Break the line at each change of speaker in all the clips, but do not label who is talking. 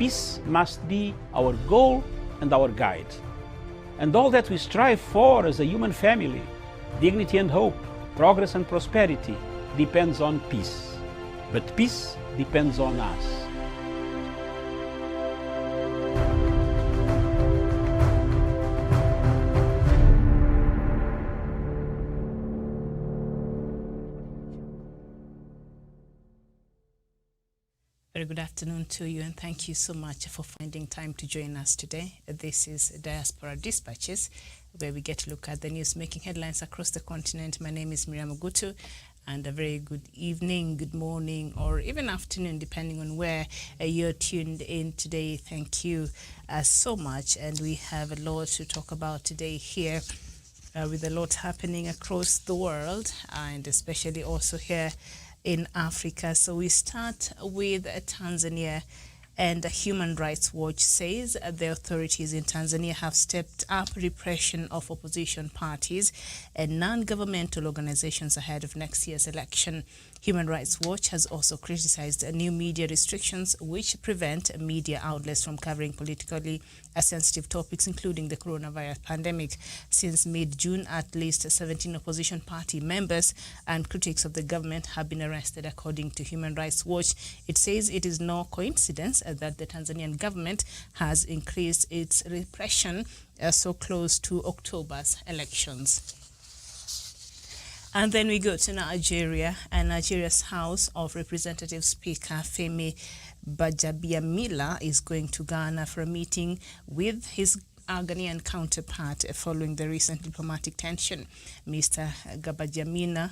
peace must be our goal and our guide. And all that we strive for as a human family, dignity and hope, progress and prosperity, depends on peace. But peace depends on us.
Very good afternoon to you, and thank you so much for finding time to join us today. This is Diaspora Dispatches, where we get to look at the news making headlines across the continent. My name is Miriam Ogutu, and a very good evening, good morning, or even afternoon, depending on where you're tuned in today. Thank you so much, and we have a lot to talk about today here, with a lot happening across the world, and especially also here in Africa. So we start with Tanzania, and Human Rights Watch says the authorities in Tanzania have stepped up repression of opposition parties and non-governmental organizations ahead of next year's election. Human Rights Watch has also criticized new media restrictions which prevent media outlets from covering politically sensitive topics, including the coronavirus pandemic. Since mid-June, at least 17 opposition party members and critics of the government have been arrested, according to Human Rights Watch. It says it is no coincidence that the Tanzanian government has increased its repression so close to October's elections. And then we go to Nigeria, and Nigeria's House of Representatives Speaker Femi Gbajabiamila is going to Ghana for a meeting with his Ghanaian counterpart following the recent diplomatic tension. Mr. Gbajabiamila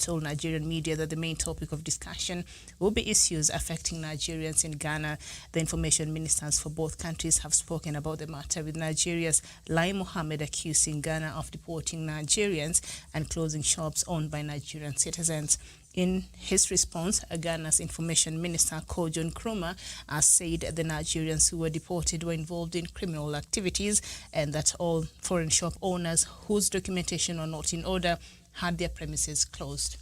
told Nigerian media that the main topic of discussion will be issues affecting Nigerians in Ghana. The information ministers for both countries have spoken about the matter, with Nigeria's Lai Mohammed accusing Ghana of deporting Nigerians and closing shops owned by Nigerian citizens. In his response, Ghana's Information Minister Kojo Nkrumah said the Nigerians who were deported were involved in criminal activities and that all foreign shop owners whose documentation were not in order had their premises closed.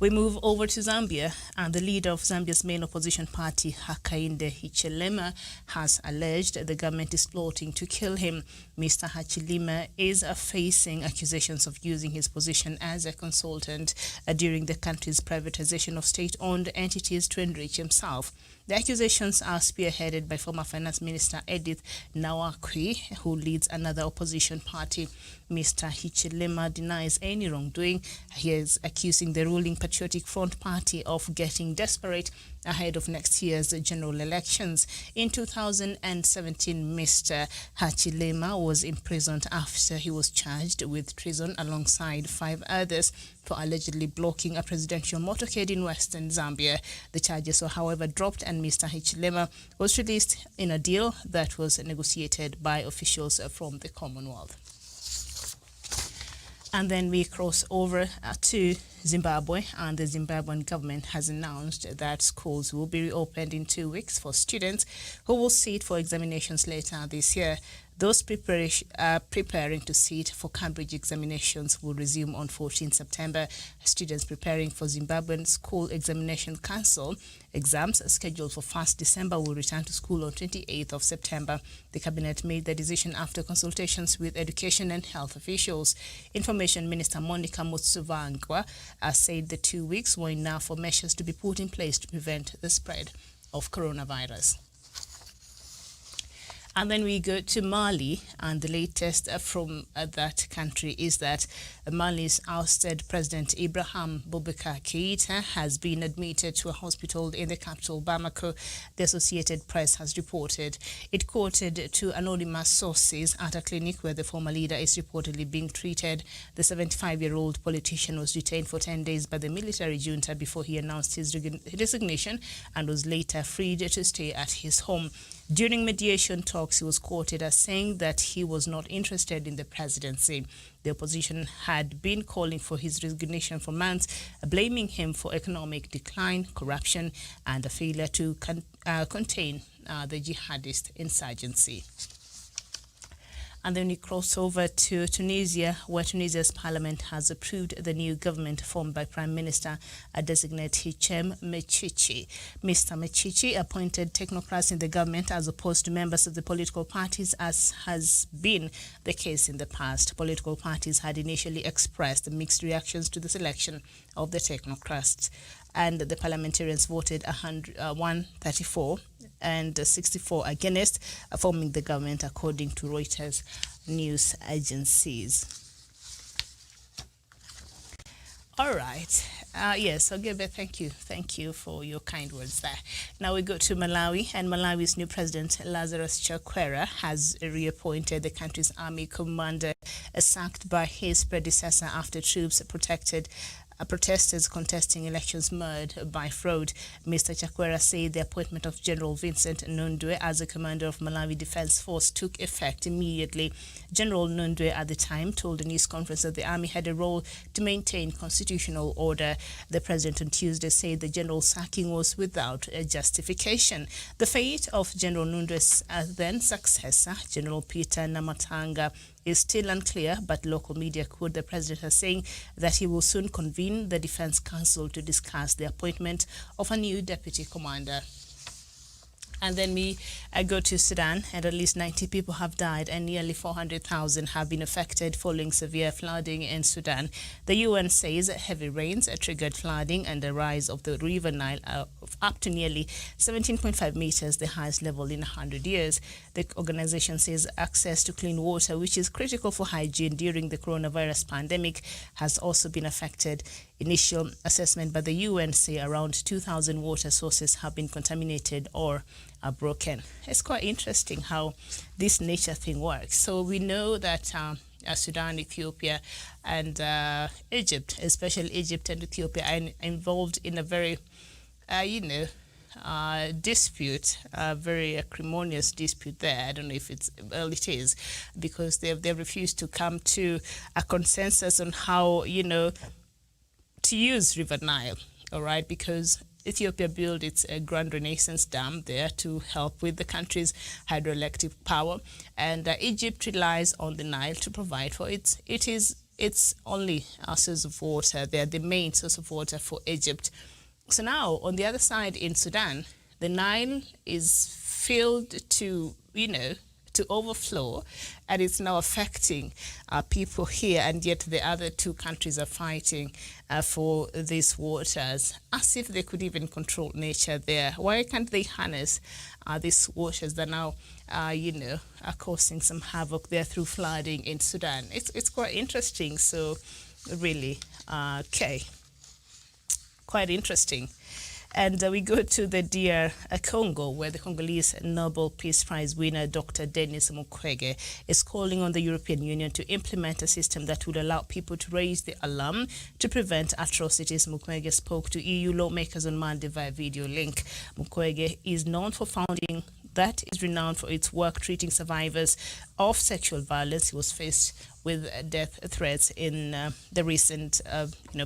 We move over to Zambia, and the leader of Zambia's main opposition party, Hakainde Hichilema, has alleged the government is plotting to kill him. Mr. Hichilema is facing accusations of using his position as a consultant during the country's privatization of state-owned entities to enrich himself. The accusations are spearheaded by former Finance Minister Edith Nawakwi, who leads another opposition party. Mr. Hichilema denies any wrongdoing. He is accusing the ruling Patriotic Front Party of getting desperate ahead of next year's general elections. In 2017, Mr. Hichilema was imprisoned after he was charged with treason alongside 5 others for allegedly blocking a presidential motorcade in western Zambia. The charges were, however, dropped, and Mr. Hichilema was released in a deal that was negotiated by officials from the Commonwealth. And then we cross over to Zimbabwe, and the Zimbabwean government has announced that schools will be reopened in 2 weeks for students who will sit for examinations later this year. Those preparing to sit for Cambridge examinations will resume on 14 September. Students preparing for Zimbabwean School Examination Council exams scheduled for 1st December will return to school on 28th of September. The cabinet made the decision after consultations with education and health officials. Information Minister Monica Mutsvangwa said the 2 weeks were enough for measures to be put in place to prevent the spread of coronavirus. And then we go to Mali, and the latest from that country is that Mali's ousted President Ibrahim Boubacar Keïta has been admitted to a hospital in the capital, Bamako, the Associated Press has reported. It quoted to anonymous sources at a clinic where the former leader is reportedly being treated. The 75-year-old politician was detained for 10 days by the military junta before he announced his resignation and was later freed to stay at his home. During mediation talks, he was quoted as saying that he was not interested in the presidency. The opposition had been calling for his resignation for months, blaming him for economic decline, corruption, and a failure to contain the jihadist insurgency. And then we cross over to Tunisia, where Tunisia's parliament has approved the new government formed by Prime Minister-designate Hichem Mechichi. Mr. Mechichi appointed technocrats in the government as opposed to members of the political parties, as has been the case in the past. Political parties had initially expressed mixed reactions to the selection of the technocrats, and the parliamentarians voted 134 and 64 against forming the government, according to Reuters news agencies. All right. Yes, Ogebe, thank you. Thank you for your kind words there. Now we go to Malawi, and Malawi's new president, Lazarus Chakwera, has reappointed the country's army commander, sacked by his predecessor after troops protesters contesting elections marred by fraud. Mr. Chakwera said the appointment of General Vincent Nundwe as the commander of Malawi Defense Force took effect immediately. General Nundwe at the time told a news conference that the army had a role to maintain constitutional order. The president on Tuesday said the general sacking was without a justification. The fate of General Nundwe's then successor, General Peter Namatanga, is still unclear, but local media quote the president as saying that he will soon convene the Defense Council to discuss the appointment of a new deputy commander. And then we go to Sudan, and at least 90 people have died and nearly 400,000 have been affected following severe flooding in Sudan. The UN says heavy rains triggered flooding and the rise of the River Nile of up to nearly 17.5 meters, the highest level in 100 years. The organization says access to clean water, which is critical for hygiene during the coronavirus pandemic, has also been affected. Initial assessment by the UN say around 2,000 water sources have been contaminated or are broken. It's quite interesting how this nature thing works. So we know that Sudan, Ethiopia, and Egypt, especially Egypt and Ethiopia, are involved in a very, dispute, a very acrimonious dispute there. I don't know if it is, because they refused to come to a consensus on how, to use River Nile, all right, because Ethiopia built its Grand Renaissance Dam there to help with the country's hydroelectric power, and Egypt relies on the Nile to provide for its only source of water. They're the main source of water for Egypt. So now, on the other side in Sudan, the Nile is filled to overflow, and it's now affecting people here, and yet the other two countries are fighting for these waters, as if they could even control nature there. Why can't they harness these waters that now, are causing some havoc there through flooding in Sudan? It's quite interesting. So really, quite interesting. And we go to the DR Congo, where the Congolese Nobel Peace Prize winner Dr. Denis Mukwege is calling on the European Union to implement a system that would allow people to raise the alarm to prevent atrocities. Mukwege spoke to EU lawmakers on Monday via video link. Mukwege is renowned for its work treating survivors of sexual violence. He was faced with death threats in the recent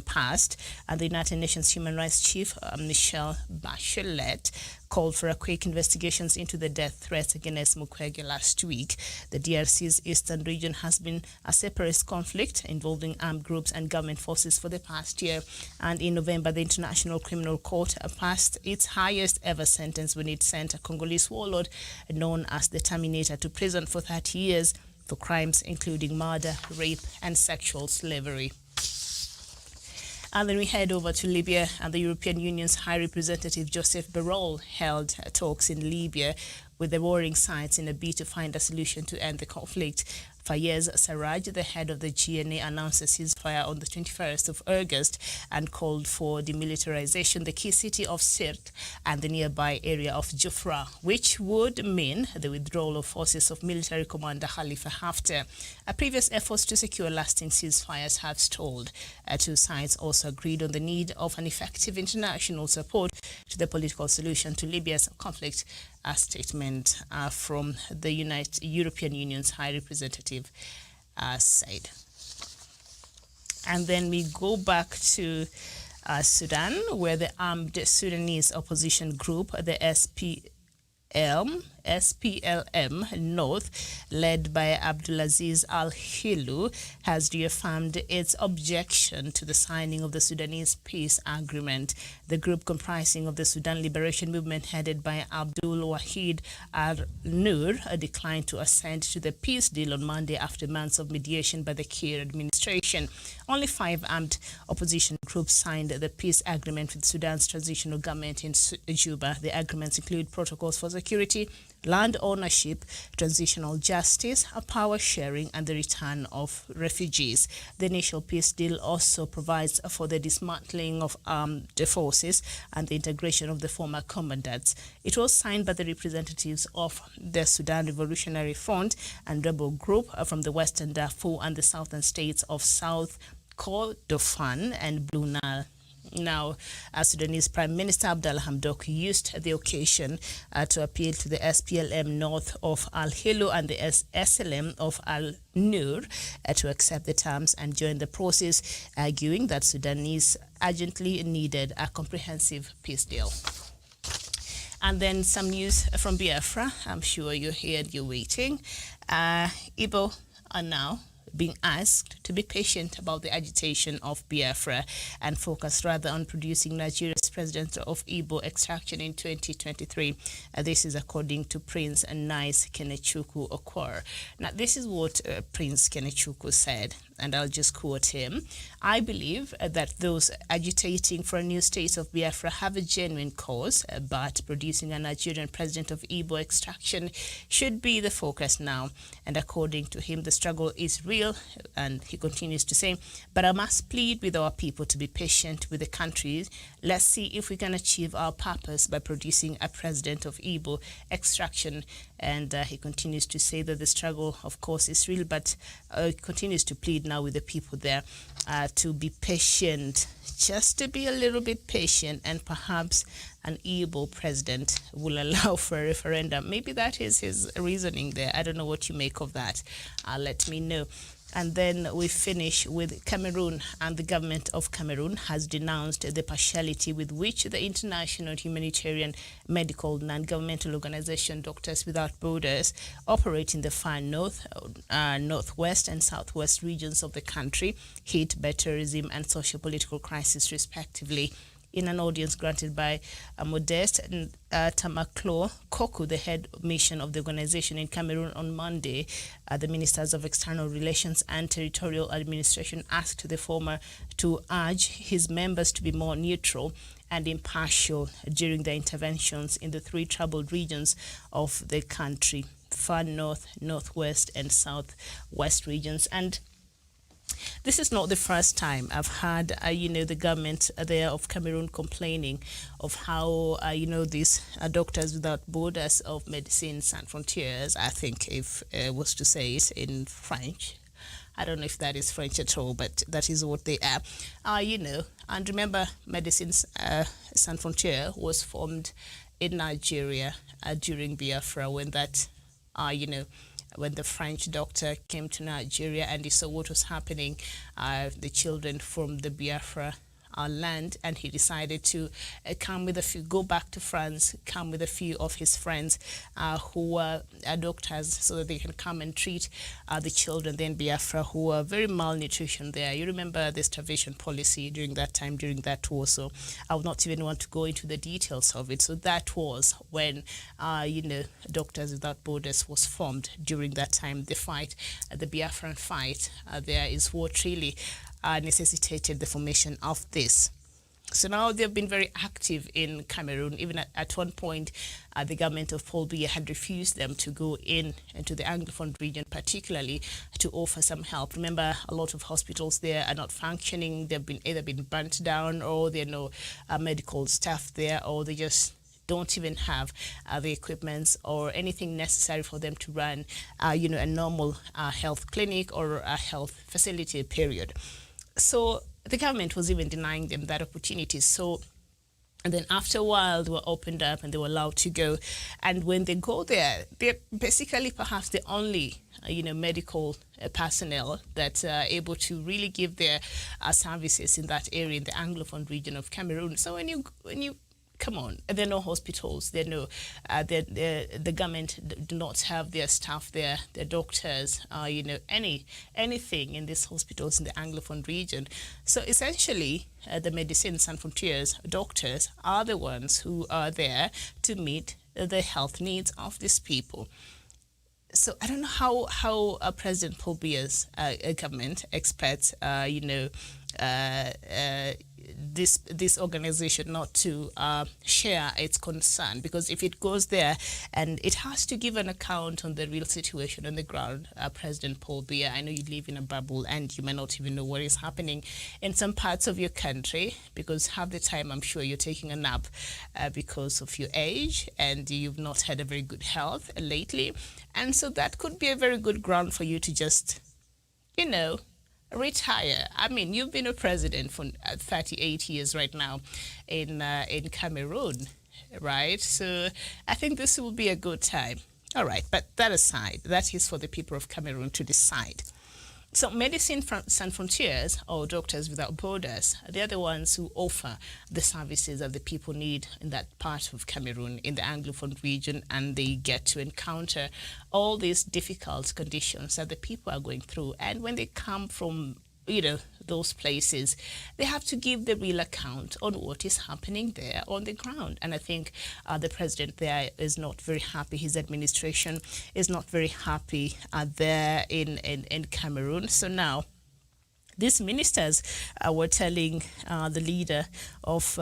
past, and the United Nations Human Rights Chief Michelle Bachelet called for a quick investigations into the death threats against Mukwege last week. The DRC's eastern region has been a separatist conflict involving armed groups and government forces for the past year, and in November the International Criminal Court passed its highest ever sentence when it sent a Congolese warlord known as the Terminator to prison for 30 years for crimes including murder, rape, and sexual slavery. And then we head over to Libya, and the European Union's High Representative Joseph Borrell held talks in Libya with the warring sides in a bid to find a solution to end the conflict. Fayez Sarraj, the head of the GNA, announced a ceasefire on the 21st of August and called for demilitarization the key city of Sirte and the nearby area of Jufra, which would mean the withdrawal of forces of military commander Khalifa Haftar. Previous efforts to secure lasting ceasefires have stalled. Two sides also agreed on the need of an effective international support to the political solution to Libya's conflict, a statement from the European Union's High Representative said. And then we go back to Sudan, where the armed Sudanese opposition group, the SPLM North, led by Abdulaziz Al-Hilu, has reaffirmed its objection to the signing of the Sudanese peace agreement. The group, comprising of the Sudan Liberation Movement headed by Abdul Wahid Al-Nur, declined to assent to the peace deal on Monday after months of mediation by the Kiir administration. Only 5 armed opposition groups signed the peace agreement with Sudan's transitional government in Juba. The agreements include protocols for security, land ownership, transitional justice, power sharing, and the return of refugees. The initial peace deal also provides for the dismantling of armed forces and the integration of the former commandants. It was signed by the representatives of the Sudan Revolutionary Front and rebel group from the Western Darfur and the southern states of South Kordofan and Blue Nile. Now, Sudanese Prime Minister Abdallah Hamdok used the occasion to appeal to the SPLM North of Al-Hilu and the SLM of Al-Nur to accept the terms and join the process, arguing that Sudanese urgently needed a comprehensive peace deal. And then some news from Biafra. I'm sure you're here and you're waiting. Igbo are now being asked to be patient about the agitation of Biafra and focus rather on producing Nigeria's president of Igbo extraction in 2023. This is according to Prince Nice Kenechukwu Okwor. Now, this is what Prince Kenechukwu said, and I'll just quote him. I believe that those agitating for a new state of Biafra have a genuine cause, but producing a Nigerian president of Igbo extraction should be the focus now. And according to him, the struggle is real. And he continues to say, but I must plead with our people to be patient with the country. Let's see if we can achieve our purpose by producing a president of Igbo extraction. And he continues to say that the struggle, of course, is real, but continues to plead now with the people there to be patient, just to be a little bit patient, and perhaps an Igbo president will allow for a referendum. Maybe that is his reasoning there. I don't know what you make of that. Let me know. And then we finish with Cameroon, and the government of Cameroon has denounced the partiality with which the international humanitarian medical non-governmental organization Doctors Without Borders operate in the far north, northwest and southwest regions of the country, hit by terrorism and socio-political crisis respectively. In an audience granted by Modeste Tamaklo Koku, the head mission of the organization in Cameroon on Monday, the ministers of external relations and territorial administration asked the former to urge his members to be more neutral and impartial during their interventions in the 3 troubled regions of the country: far north, northwest, and southwest regions. And this is not the first time I've heard, the government there of Cameroon complaining of how, these Doctors Without Borders of Medicine Sans Frontières, I think if was to say it in French. I don't know if that is French at all, but that is what they are. And remember, Medicines Sans Frontières was formed in Nigeria during Biafra when that, when the French doctor came to Nigeria and he saw what was happening, the children from the Biafra land, and he decided to go back to France, come with a few of his friends who were doctors, so that they can come and treat the children in Biafra who were very malnutrition there. You remember the starvation policy during that time, during that war, so I would not even want to go into the details of it. So that was when, Doctors Without Borders was formed during that time. The fight, the Biafran fight, there is what really necessitated the formation of this. So now they've been very active in Cameroon. Even at one point, the government of Paul Biya had refused them to go into the Anglophone region, particularly to offer some help. Remember, a lot of hospitals there are not functioning. They've been either been burnt down, or there are no medical staff there, or they just don't even have the equipment or anything necessary for them to run, a normal health clinic or a health facility, period. So the government was even denying them that opportunity. So, and then after a while, they were opened up and they were allowed to go. And when they go there, they're basically perhaps the only, medical personnel that are able to really give their services in that area, in the Anglophone region of Cameroon. So when you come on, there are no hospitals, there are no, the government do not have their staff there, their doctors, anything in these hospitals in the Anglophone region. So essentially, the Médecins Sans Frontières doctors are the ones who are there to meet the health needs of these people. So I don't know how President Paul Biya's government expects, this organization not to share its concern, because if it goes there and it has to give an account on the real situation on the ground, President Paul Biya, I know you live in a bubble and you may not even know what is happening in some parts of your country, because half the time I'm sure you're taking a nap because of your age and you've not had a very good health lately. And so that could be a very good ground for you to just, retire. I mean, you've been a president for 38 years right now in Cameroon, right? So I think this will be a good time. All right, but that aside, that is for the people of Cameroon to decide. So Médecins Sans Frontières, or Doctors Without Borders, they're the ones who offer the services that the people need in that part of Cameroon, in the Anglophone region, and they get to encounter all these difficult conditions that the people are going through. And when they come from those places, they have to give the real account on what is happening there on the ground. And I think the president there is not very happy. His administration is not very happy there in Cameroon. So now these ministers were telling the leader of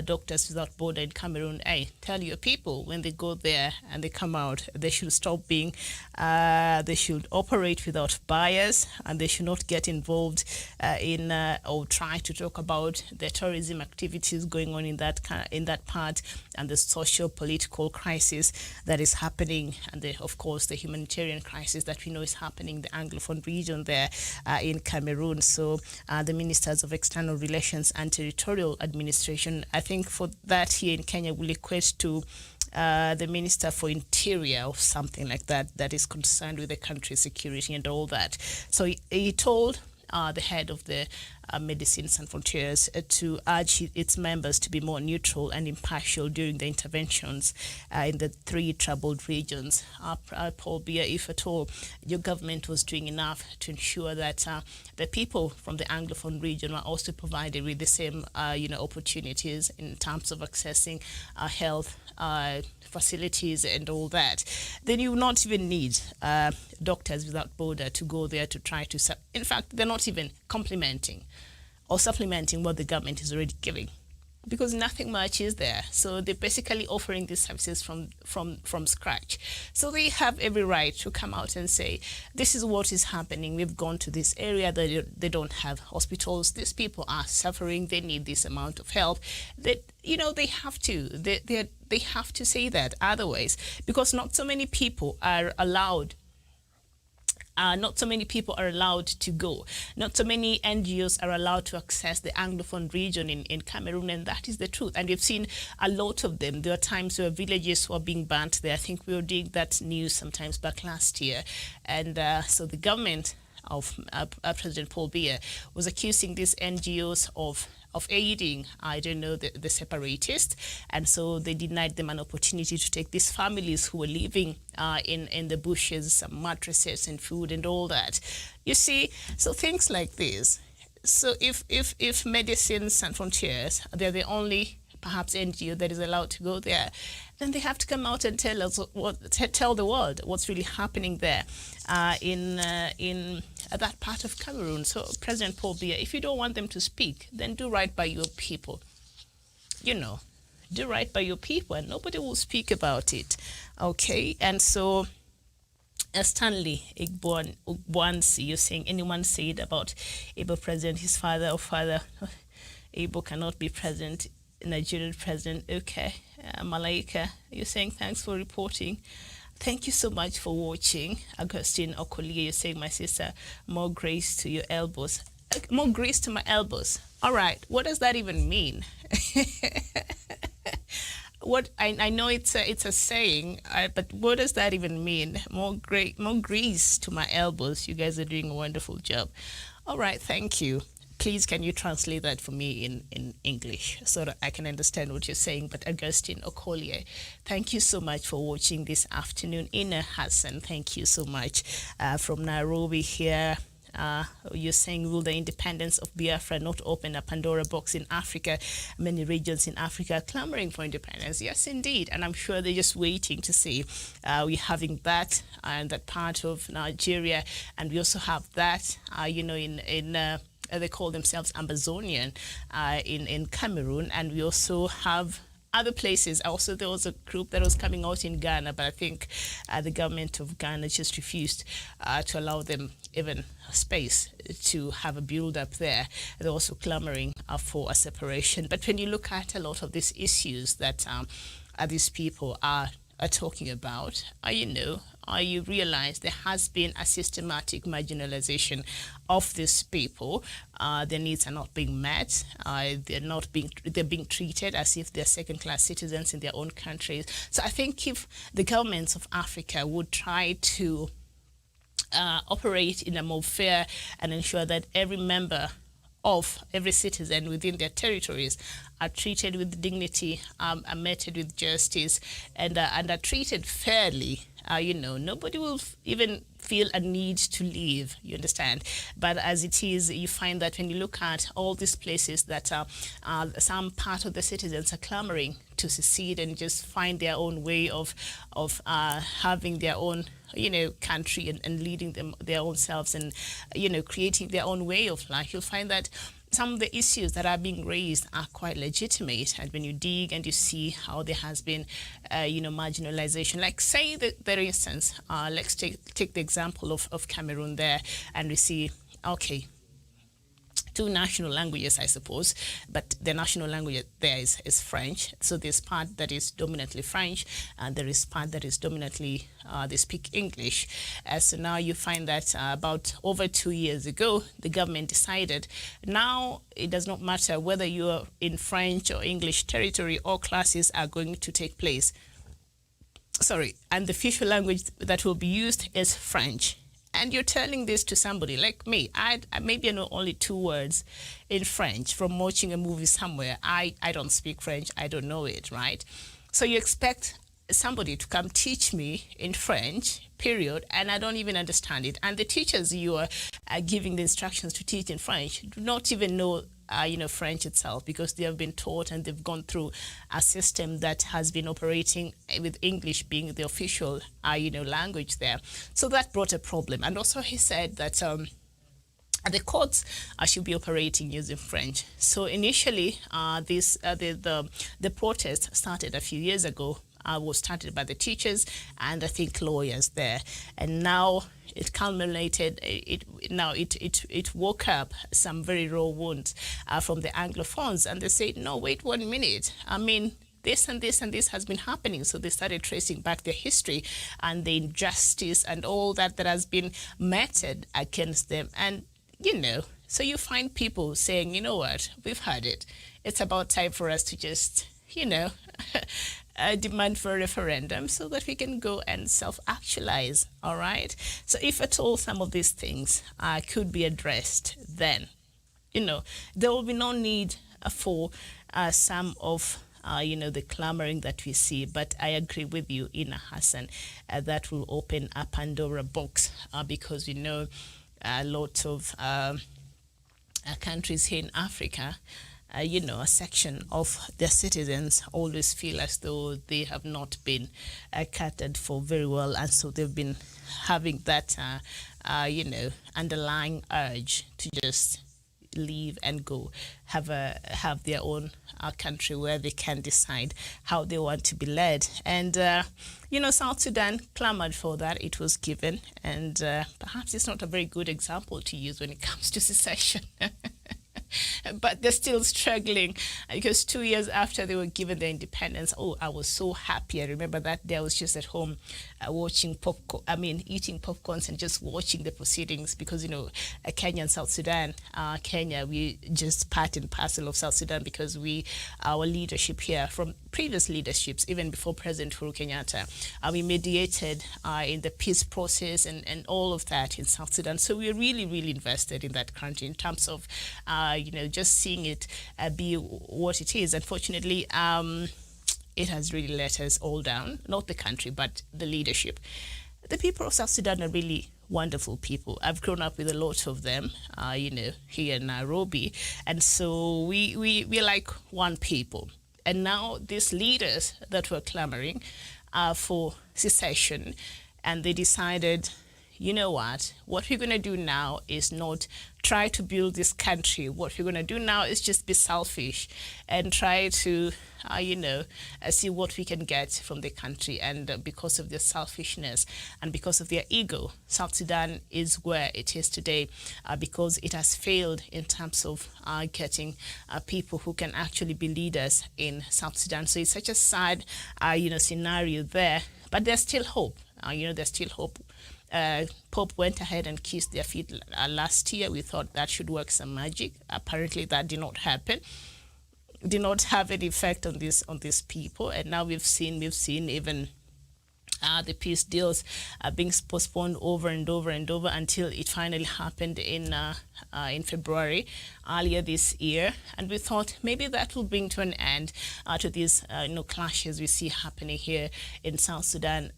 Doctors Without Border in Cameroon, hey, tell your people when they go there and they come out, they should stop being, they should operate without bias, and they should not get involved in or try to talk about the tourism activities going on in that part, and the social-political crisis that is happening, and of course the humanitarian crisis that we know is happening in the Anglophone region there in Cameroon. So the Ministers of External Relations and Territorial Administration, I think for that here in Kenya will equate to the Minister for Interior or something like that, that is concerned with the country's security and all that. So he told the head of the Médecins Sans Frontières to urge its members to be more neutral and impartial during the interventions in the 3 troubled regions. Paul Biya, if at all your government was doing enough to ensure that the people from the Anglophone region are also provided with the same opportunities in terms of accessing health facilities and all that, then you will not even need Doctors Without Border to go there to try to, in fact, they're not even complementing or supplementing what the government is already giving, because nothing much is there. So they're basically offering these services from scratch. So they have every right to come out and say, this is what is happening. We've gone to this area that they don't have hospitals. These people are suffering. They need this amount of help. That they have to. They have to say that. Otherwise, because not so many people are allowed. Not so many people are allowed to go. Not so many NGOs are allowed to access the Anglophone region in Cameroon, and that is the truth. And we've seen a lot of them. There are times where villages were being burnt there. I think we were doing that news sometimes back last year. And so the government of President Paul Biya was accusing these NGOs of aiding, the separatists, and so they denied them an opportunity to take these families who were living in the bushes, some mattresses and food and all that. You see, so things like this. So if Médecins Sans Frontières, they're the only perhaps NGO that is allowed to go there, then they have to come out and tell us tell the world what's really happening there in that part of Cameroon. So President Paul Biya, if you don't want them to speak, then do right by your people. Do right by your people, and nobody will speak about it. Okay, and so Stanley Igboansi, you're saying anyone said about Igbo president, his father or father, Igbo cannot be president. Nigerian president. Okay, Malaika, you're saying thanks for reporting. Thank you so much for watching. Augustine Okolie, you're saying, my sister, more grace to your elbows. More grace to my elbows. All right, what does that even mean? What I know it's a saying, but what does that even mean? More grease to my elbows. You guys are doing a wonderful job. All right, thank you. Please, can you translate that for me in English so that I can understand what you're saying? But Augustine Okolie, thank you so much for watching this afternoon. Ina Hassan, thank you so much from Nairobi here. You're saying, will the independence of Biafra not open a Pandora box in Africa? Many regions in Africa are clamoring for independence. Yes, indeed. And I'm sure they're just waiting to see. We're having that and that part of Nigeria. And we also have that, in they call themselves Amazonian in Cameroon. And we also have other places. Also, there was a group that was coming out in Ghana, but I think the government of Ghana just refused to allow them even space to have a build-up there. They're also clamoring for a separation. But when you look at a lot of these issues that these people are talking about, you realize there has been a systematic marginalization of these people. Their needs are not being met. They're being treated as if they're second-class citizens in their own countries. So I think if the governments of Africa would try to operate in a more fair and ensure that every member of every citizen within their territories are treated with dignity, are meted with justice, and are treated fairly, nobody will even feel a need to leave, you understand? But as it is, you find that when you look at all these places that some part of the citizens are clamoring to secede and just find their own way of having their own country and leading them their own selves and creating their own way of life, you'll find that some of the issues that are being raised are quite legitimate. And when you dig and you see how there has been marginalization, like say that, for instance, let's take the example of Cameroon there, and we see, okay, two national languages, I suppose, but the national language there is French. So there's part that is dominantly French, and there is part that is dominantly, they speak English. So now you find that about over 2 years ago, the government decided now it does not matter whether you're in French or English territory, all classes are going to take place. And the official language that will be used is French. And you're telling this to somebody like me. Maybe I know only 2 words in French from watching a movie somewhere. I don't speak French. I don't know it, right? So you expect somebody to come teach me in French, period, and I don't even understand it. And the teachers you are giving the instructions to teach in French do not even know French itself, because they have been taught and they've gone through a system that has been operating with English being the official, language there. So that brought a problem. And also he said that the courts should be operating using French. So initially, the protest started a few years ago. Was started by the teachers and I think lawyers there, and now it culminated. It woke up some very raw wounds from the Anglophones, and they said, "No, wait 1 minute. I mean, this and this and this has been happening." So they started tracing back their history and the injustice and all that has been meted against them, and so you find people saying, "You know what? We've had it. It's about time for us to just, demand for a referendum so that we can go and self-actualize." All right. So if at all some of these things could be addressed, then there will be no need for some of the clamoring that we see. But I agree with you, Ina Hassan, that will open a Pandora box because a lot of countries here in Africa, a section of their citizens always feel as though they have not been catered for very well, and so they've been having that, underlying urge to just leave and go, have their own country where they can decide how they want to be led. And South Sudan clamored for that. It was given, and perhaps it's not a very good example to use when it comes to secession. But they're still struggling because 2 years after they were given their independence, I was so happy. I remember that day I was just at home watching popcorn, eating popcorns and just watching the proceedings because, Kenya and South Sudan, Kenya, we just part and parcel of South Sudan because our leadership here from previous leaderships, even before President Uhuru Kenyatta. We mediated in the peace process and all of that in South Sudan. So we're really, really invested in that country in terms of, just seeing it be what it is. Unfortunately, it has really let us all down, not the country, but the leadership. The people of South Sudan are really wonderful people. I've grown up with a lot of them, here in Nairobi. And so we're like one people. And now these leaders that were clamoring for secession, and they decided, you know what we're going to do now is not try to build this country. What we're going to do now is just be selfish and try to, see what we can get from the country. And because of their selfishness and because of their ego, South Sudan is where it is today, because it has failed in terms of getting people who can actually be leaders in South Sudan. So it's such a sad, scenario there, but there's still hope. There's still hope. Pope went ahead and kissed their feet last year. We thought that should work some magic. Apparently that did not happen. Did not have any effect on these people. And now we've seen even the peace deals being postponed over and over and over until it finally happened in February earlier this year. And we thought maybe that will bring to an end to these clashes we see happening here in South Sudan.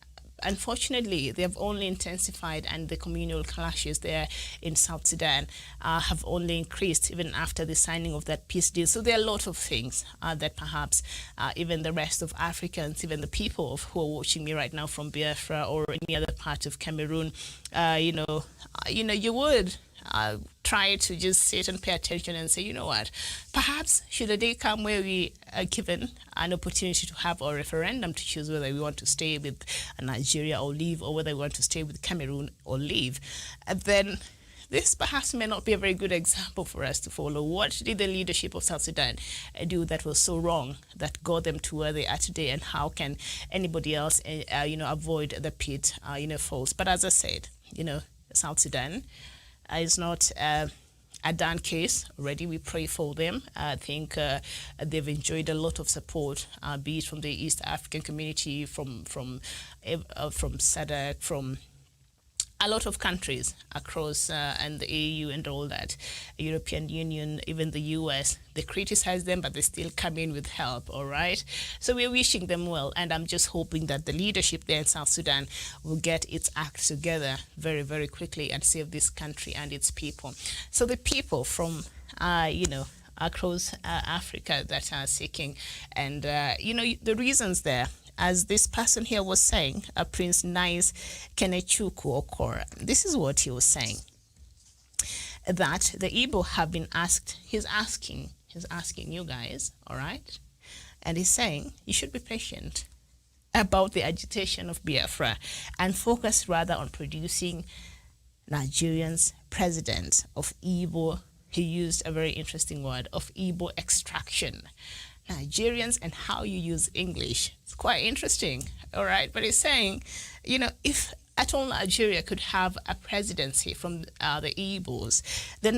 Unfortunately, they have only intensified, and the communal clashes there in South Sudan have only increased even after the signing of that peace deal. So there are a lot of things that perhaps even the rest of Africans, even the people who are watching me right now from Biafra or any other part of Cameroon, you would try to just sit and pay attention and say, you know what, perhaps should a day come where we are given an opportunity to have a referendum to choose whether we want to stay with Nigeria or leave, or whether we want to stay with Cameroon or leave, and then this perhaps may not be a very good example for us to follow. What did the leadership of South Sudan do that was so wrong that got them to where they are today, and how can anybody else, avoid the pit, falls? But as I said, South Sudan is not a done case already. We pray for them. I think they've enjoyed a lot of support, be it from the East African community, from SADC, from a lot of countries across and the EU and all that, European Union, even the US. They criticize them, but they still come in with help, all right? So we're wishing them well, and I'm just hoping that the leadership there in South Sudan will get its act together very, very quickly and save this country and its people. So the people from, across Africa that are seeking, and, the reasons there, as this person here was saying, Prince Nice Kenechukwu Okora, this is what he was saying, that the Igbo have been asked, he's asking you guys, all right? And he's saying, you should be patient about the agitation of Biafra and focus rather on producing Nigerians president of Igbo. He used a very interesting word, of Igbo extraction. Nigerians and how you use English. It's quite interesting, all right? But he's saying, if at all Nigeria could have a presidency from the Igbos, then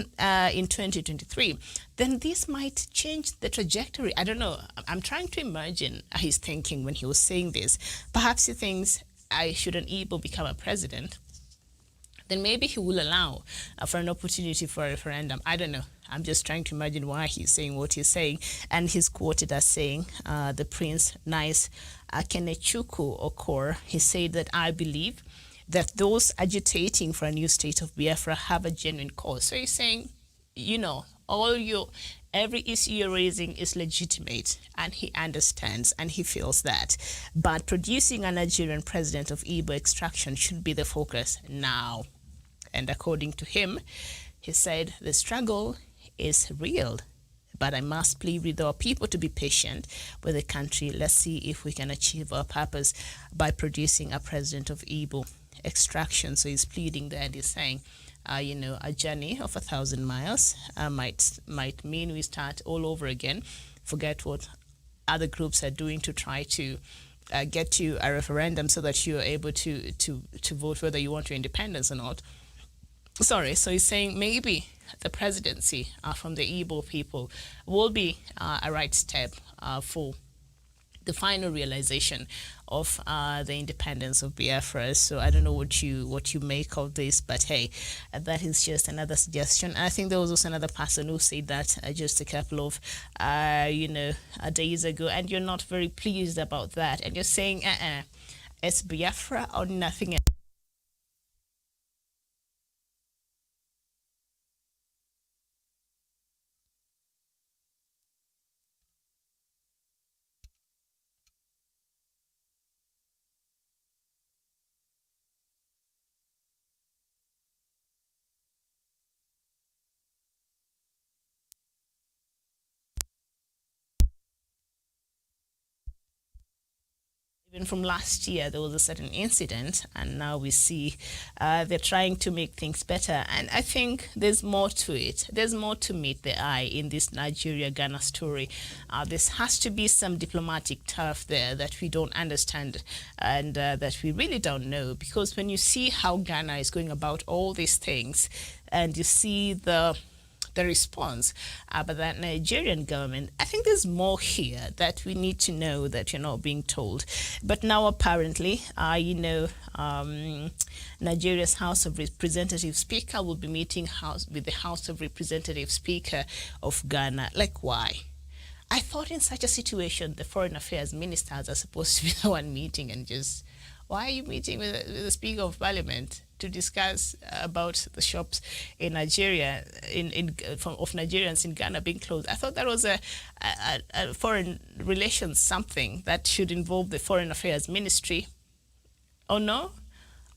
in 2023, then this might change the trajectory. I don't know. I'm trying to imagine his thinking when he was saying this. Perhaps he thinks, should an Igbo become a president, then maybe he will allow for an opportunity for a referendum. I don't know. I'm just trying to imagine why he's saying what he's saying. And he's quoted as saying, the Prince Nice Kenechukwu Okor, he said that, I believe that those agitating for a new state of Biafra have a genuine cause. So he's saying, every issue you're raising is legitimate, and he understands and he feels that. But producing a Nigerian president of Igbo extraction should be the focus now. And according to him, he said, the struggle is real, but I must plead with our people to be patient with the country. Let's see if we can achieve our purpose by producing a president of Igbo extraction. So he's pleading there, and he's saying, a journey of 1,000 miles might mean we start all over again, forget what other groups are doing to try to get to a referendum so that you're able to vote whether you want your independence or not. Sorry, so he's saying maybe the presidency from the Igbo people will be a right step for the final realization of the independence of Biafra. So I don't know what you make of this, but hey, that is just another suggestion. I think there was also another person who said that just a couple of days ago, and you're not very pleased about that, and you're saying it's Biafra or nothing else. Even from last year, there was a certain incident, and now we see they're trying to make things better. And I think there's more to it. There's more to meet the eye in this Nigeria-Ghana story. There has to be some diplomatic turf there that we don't understand and that we really don't know. Because when you see how Ghana is going about all these things, and you see the response by that Nigerian government, I think there's more here that we need to know that you're not being told. But now apparently, Nigeria's House of Representatives Speaker will be meeting with the House of Representatives Speaker of Ghana. Like, why? I thought in such a situation, the foreign affairs ministers are supposed to be the one meeting, and just, why are you meeting with the Speaker of Parliament to discuss about the shops in Nigeria, of Nigerians in Ghana being closed? I thought that was a foreign relations something that should involve the Foreign Affairs Ministry. Oh no?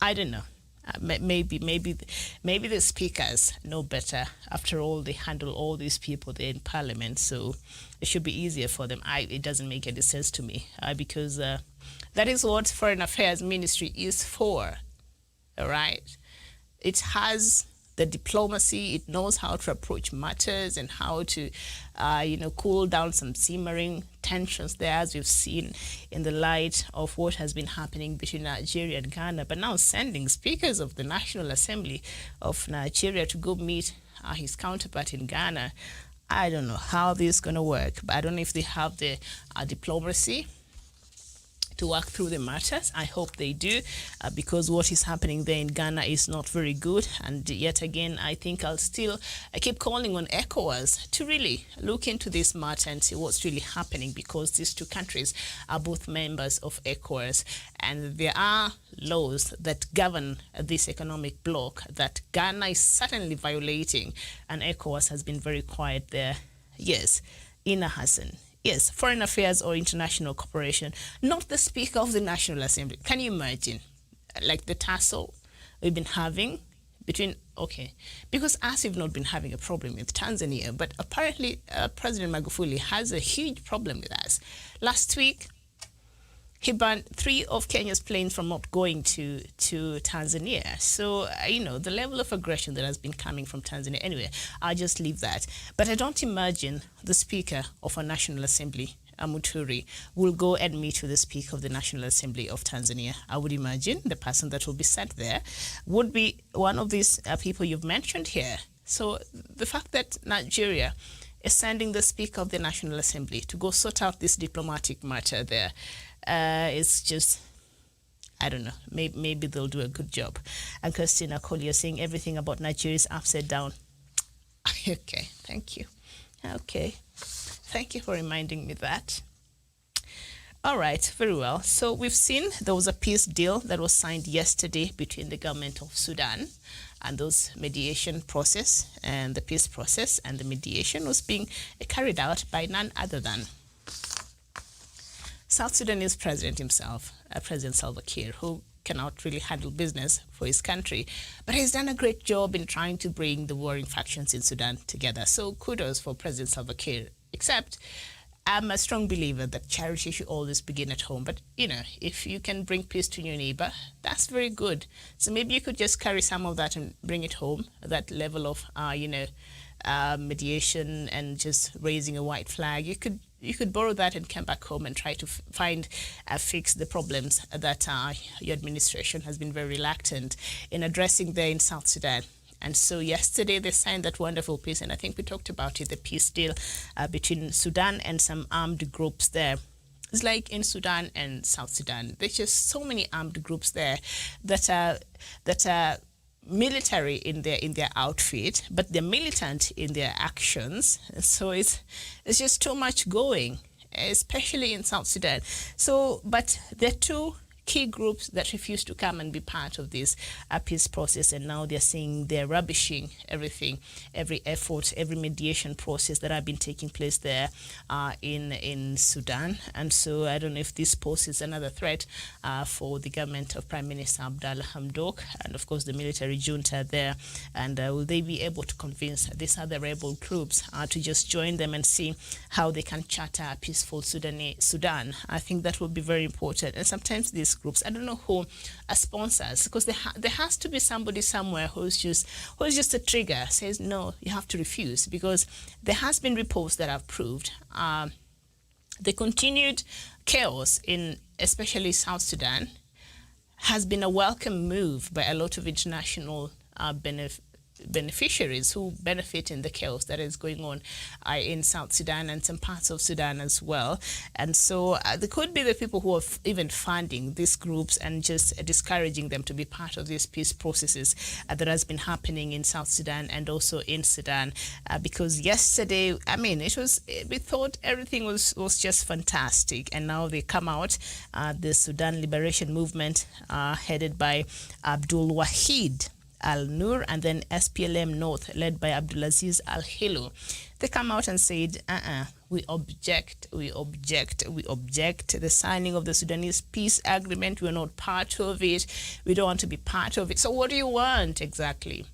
I don't know. Maybe the speakers know better. After all, they handle all these people there in Parliament, so it should be easier for them. It doesn't make any sense to me because that is what Foreign Affairs Ministry is for. All right, it has the diplomacy. It knows how to approach matters and how to, cool down some simmering tensions there, as we've seen in the light of what has been happening between Nigeria and Ghana. But now sending speakers of the National Assembly of Nigeria to go meet his counterpart in Ghana, I don't know how this is going to work. But I don't know if they have the diplomacy to work through the matters. I hope they do, because what is happening there in Ghana is not very good. And yet again, I think I keep calling on ECOWAS to really look into this matter and see what's really happening, because these two countries are both members of ECOWAS, and there are laws that govern this economic bloc that Ghana is certainly violating, and ECOWAS has been very quiet there. Yes, Ina Hassan. Yes, foreign affairs or international cooperation, not the Speaker of the National Assembly. Can you imagine, like the tussle we've been having between, because us have not been having a problem with Tanzania, but apparently President Magufuli has a huge problem with us. Last week, he banned 3 of Kenya's planes from not going to Tanzania. So, the level of aggression that has been coming from Tanzania. Anyway, I'll just leave that. But I don't imagine the Speaker of our National Assembly, Muturi, will go and meet with the Speaker of the National Assembly of Tanzania. I would imagine the person that will be sent there would be one of these people you've mentioned here. So the fact that Nigeria is sending the Speaker of the National Assembly to go sort out this diplomatic matter there, it's just, I don't know, maybe they'll do a good job. And Christina Collier saying everything about Nigeria is upside down. Okay, thank you. Okay, thank you for reminding me that. All right, very well. So we've seen there was a peace deal that was signed yesterday between the government of Sudan and those mediation process, and the peace process and the mediation was being carried out by none other than South Sudanese president himself, President Salva Kiir, who cannot really handle business for his country, but he's done a great job in trying to bring the warring factions in Sudan together. So kudos for President Salva Kiir, except I'm a strong believer that charity should always begin at home. But, if you can bring peace to your neighbor, that's very good. So maybe you could just carry some of that and bring it home, that level of, mediation and just raising a white flag. You could borrow that and come back home and try to fix the problems that your administration has been very reluctant in addressing there in South Sudan. And so yesterday they signed that wonderful peace, and I think we talked about it, the peace deal between Sudan and some armed groups there. It's like in Sudan and South Sudan. There's just so many armed groups there that are military in their outfit, but they're militant in their actions. So it's just too much going, especially in South Sudan. So, but there are two key groups that refuse to come and be part of this peace process, and now they're saying they're rubbishing everything, every effort, every mediation process that have been taking place there in Sudan. And so I don't know if this poses another threat for the government of Prime Minister Abdallah Hamdok and of course the military junta there, and will they be able to convince these other rebel groups to just join them and see how they can charter a peaceful Sudan. I think that would be very important. And sometimes these groups, I don't know who are sponsors, because there has to be somebody somewhere who's just a trigger, says no, you have to refuse, because there has been reports that have proved the continued chaos in especially South Sudan has been a welcome move by a lot of international beneficiaries who benefit in the chaos that is going on in South Sudan and some parts of Sudan as well. And so there could be the people who are even funding these groups and just discouraging them to be part of these peace processes that has been happening in South Sudan and also in Sudan. Because yesterday, I mean, we thought everything was just fantastic, and now they come out, the Sudan Liberation Movement headed by Abdul Wahid Al-Nur, and then SPLM North, led by Abdulaziz Al-Hilu. They come out and said, we object to the signing of the Sudanese peace agreement. We're not part of it. We don't want to be part of it. So what do you want exactly?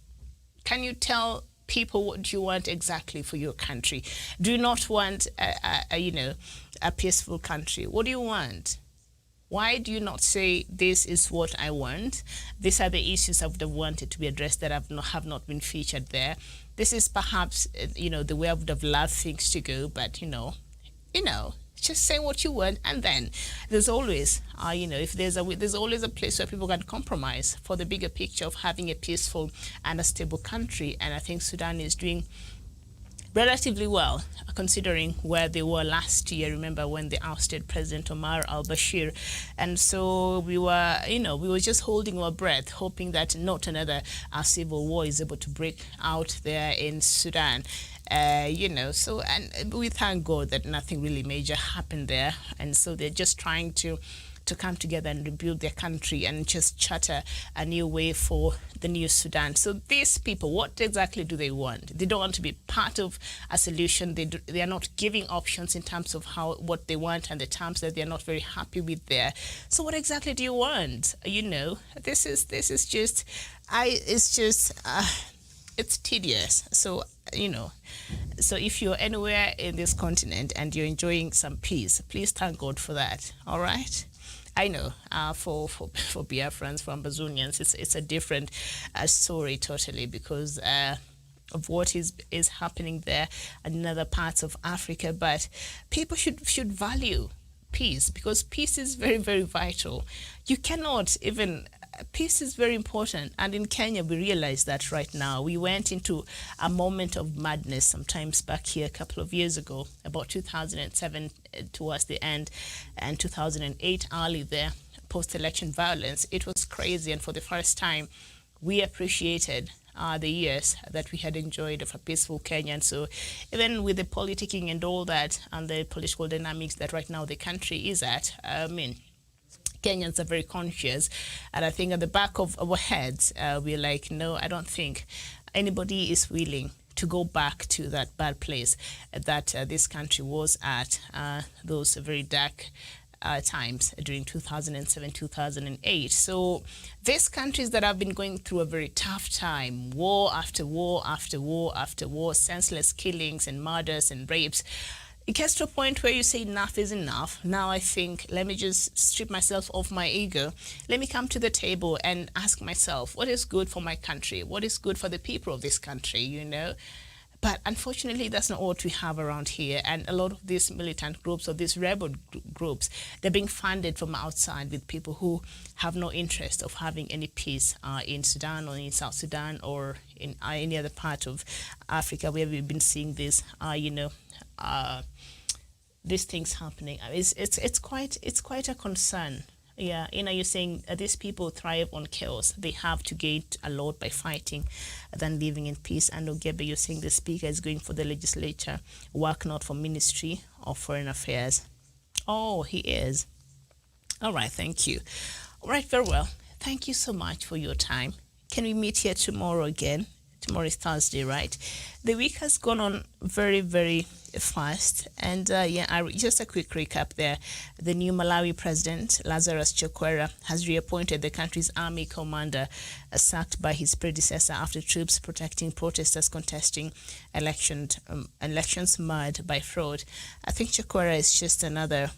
Can you tell people what you want exactly for your country? Do you not want a peaceful country? What do you want? Why do you not say, this is what I want? These are the issues I would have wanted to be addressed that have not been featured there. This is perhaps, the way I would have loved things to go, but, just say what you want. And then there's always, if there's always a place where people can compromise for the bigger picture of having a peaceful and a stable country. And I think Sudan is doing relatively well, considering where they were last year. Remember when they ousted President Omar al-Bashir, and so we were just holding our breath, hoping that not another civil war is able to break out there in Sudan. So, and we thank God that nothing really major happened there, and so they're just trying to come together and rebuild their country and just charter a new way for the new Sudan. So these people, what exactly do they want? They don't want to be part of a solution. They are not giving options in terms of what they want and the terms that they're not very happy with there. So what exactly do you want? This is just, it's tedious. So, so if you're anywhere in this continent and you're enjoying some peace, please thank God for that. All right? I know for Biafrans, for Ambazonians, it's a different story totally, because of what is happening there and in other parts of Africa. But people should value peace, because peace is very, very vital. You cannot even... Peace is very important, and in Kenya we realize that right now. We went into a moment of madness sometimes back here a couple of years ago, about 2007 towards the end, and 2008 early there, post-election violence. It was crazy, and for the first time we appreciated the years that we had enjoyed of a peaceful Kenya. And so even with the politicking and all that and the political dynamics that right now the country is at, Kenyans are very conscious, and I think at the back of our heads, we're like, no, I don't think anybody is willing to go back to that bad place that this country was at, those very dark times during 2007, 2008. So these countries that have been going through a very tough time, war after war after war after war, senseless killings and murders and rapes, it gets to a point where you say enough is enough. Now I think, let me just strip myself of my ego. Let me come to the table and ask myself, what is good for my country? What is good for the people of this country, But unfortunately, that's not what we have around here. And a lot of these militant groups or these rebel groups, they're being funded from outside with people who have no interest of having any peace in Sudan or in South Sudan or in any other part of Africa where we've been seeing this, these things happening. I mean, it's quite a concern. Yeah, you're saying these people thrive on chaos. They have to gain a lot by fighting than living in peace. And Ogebe, you're saying the speaker is going for the legislature, work not for Ministry of Foreign Affairs. Oh, he is. All right, thank you. All right, very well. Thank you so much for your time. Can we meet here tomorrow again? Tomorrow is Thursday, right? The week has gone on very, very fast. And just a quick recap there. The new Malawi president, Lazarus Chakwera, has reappointed the country's army commander, sacked by his predecessor after troops protecting protesters contesting elections marred by fraud. I think Chakwera is just another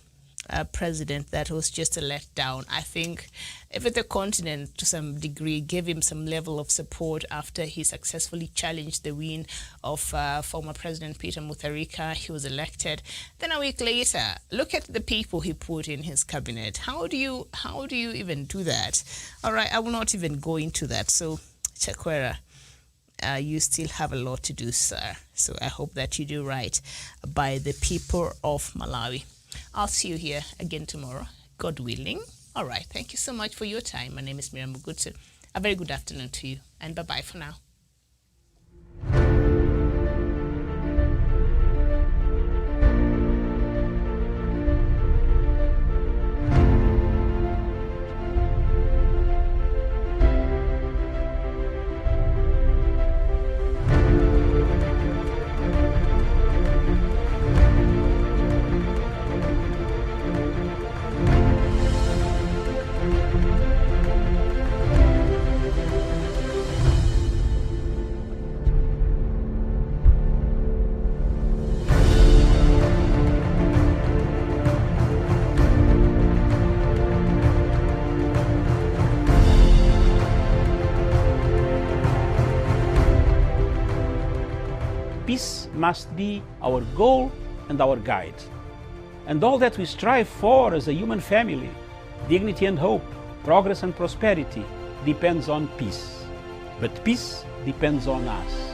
president that was just a letdown. I think even the continent to some degree gave him some level of support after he successfully challenged the win of former President Peter Mutharika. He was elected. Then a week later, look at the people he put in his cabinet. How do you even do that? All right, I will not even go into that. So Chakwera, you still have a lot to do, sir. So I hope that you do right by the people of Malawi. I'll see you here again tomorrow, God willing. All right, thank you so much for your time. My name is Miriam Bugutsu. A very good afternoon to you, and bye-bye for now.
Peace must be our goal and our guide. And all that we strive for as a human family, dignity and hope, progress and prosperity, depends on peace. But peace depends on us.